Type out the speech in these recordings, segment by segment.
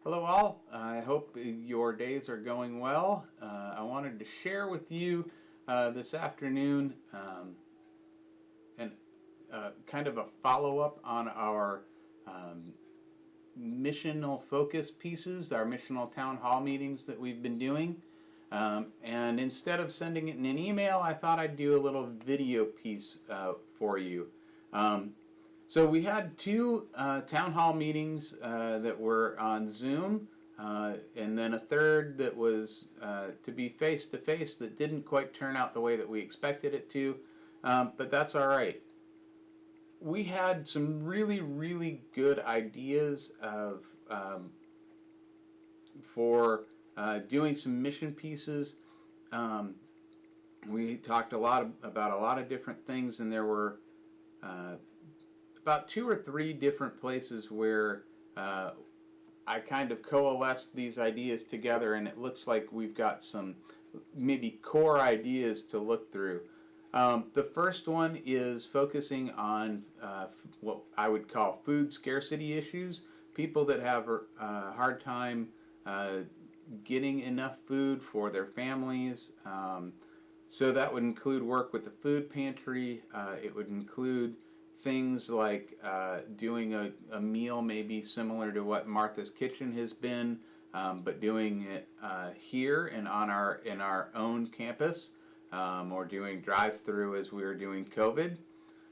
Hello, all. I hope your days are going well. I wanted to share with you this afternoon and kind of a follow up on our um, missional focus pieces, our missional town hall meetings that we've been doing. And instead of sending it in an email, I thought I'd do a little video piece for you. Um, so we had two town hall meetings that were on Zoom, and then a third that was to be face to face that didn't quite turn out the way that we expected it to, but that's all right. We had some really, really good ideas of for doing some mission pieces. Um, we talked a lot about a lot of different things, and there were uh, about two or three different places where uh, I kind of coalesced these ideas together, and it looks like we've got some maybe core ideas to look through. The first one is focusing on what I would call food scarcity issues. People that have a hard time uh, getting enough food for their families. So that would include work with the food pantry. It would include things like doing a meal maybe similar to what Martha's Kitchen has been, but doing it here and on our own campus, or doing drive-through as we were doing COVID.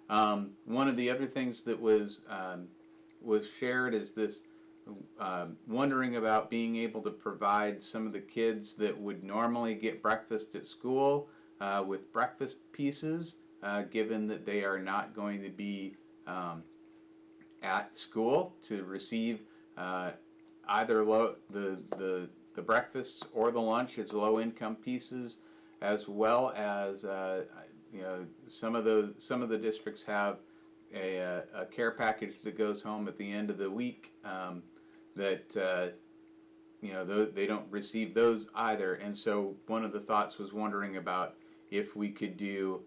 One of the other things that was shared is this wondering about being able to provide some of the kids that would normally get breakfast at school with breakfast pieces, given that they are not going to be at school to receive either the breakfasts or the lunch as low income pieces, as well as some of the districts have a care package that goes home at the end of the week, that they don't receive those either. And so one of the thoughts was wondering about if we could do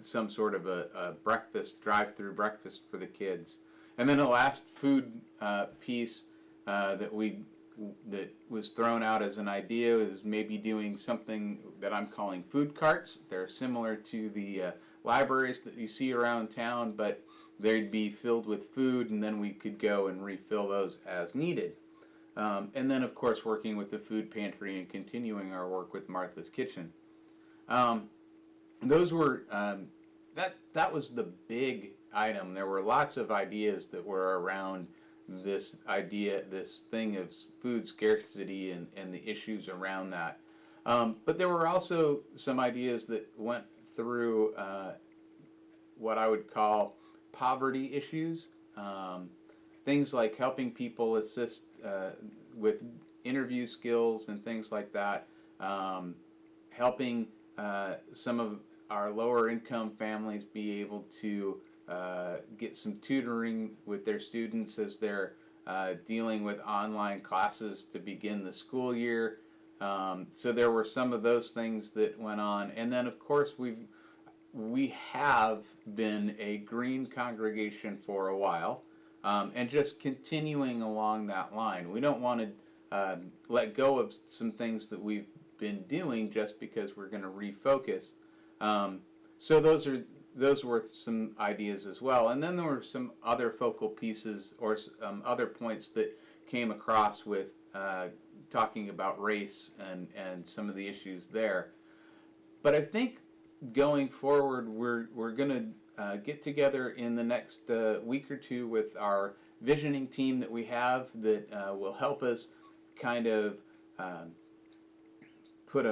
some sort of a breakfast, drive-through breakfast for the kids. And then the last food piece that was thrown out as an idea is maybe doing something that I'm calling food carts. They're similar to the libraries that you see around town, but they'd be filled with food, and then we could go and refill those as needed. And then, of course, working with the food pantry and continuing our work with Martha's Kitchen. Um, those were that was the big item. There were lots of ideas that were around this thing of food scarcity and the issues around that. But there were also some ideas that went through what I would call poverty issues. Things like helping people assist with interview skills and things like that. Helping some of our lower income families be able to get some tutoring with their students as they're dealing with online classes to begin the school year. So there were some of those things that went on. And then, of course, we have been a green congregation for a while, and just continuing along that line. We don't want to let go of some things that we've been doing just because we're going to refocus. So those were some ideas as well. And then there were some other focal pieces or other points that came across with talking about race and some of the issues there. But I think going forward, we're going to get together in the next week or two with our visioning team that we have that will help us kind of put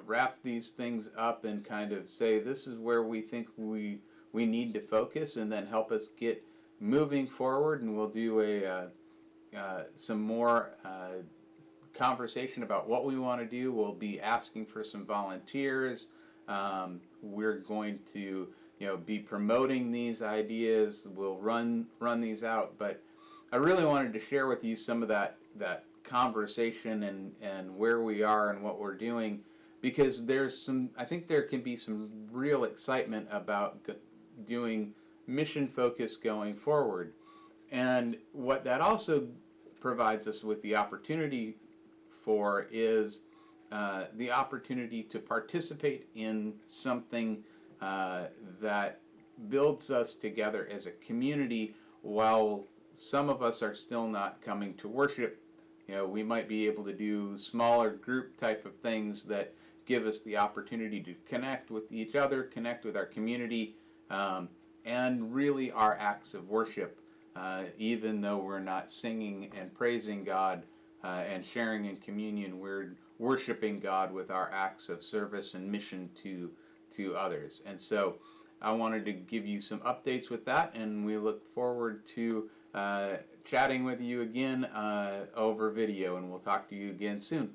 wrap these things up and kind of say this is where we think we need to focus, and then help us get moving forward. And we'll do some more conversation about what we want to do. We'll be asking for some volunteers. We're going to be promoting these ideas. We'll run these out, but I really wanted to share with you some of that conversation and where we are and what we're doing, because I think there can be some real excitement about doing mission focus going forward. And what that also provides us with the opportunity for is the opportunity to participate in something that builds us together as a community while some of us are still not coming to worship. We might be able to do smaller group type of things that give us the opportunity to connect with each other, connect with our community, and really our acts of worship, even though we're not singing and praising God and sharing in communion, we're worshiping God with our acts of service and mission to others. And so I wanted to give you some updates with that, and we look forward to chatting with you again over video, and we'll talk to you again soon.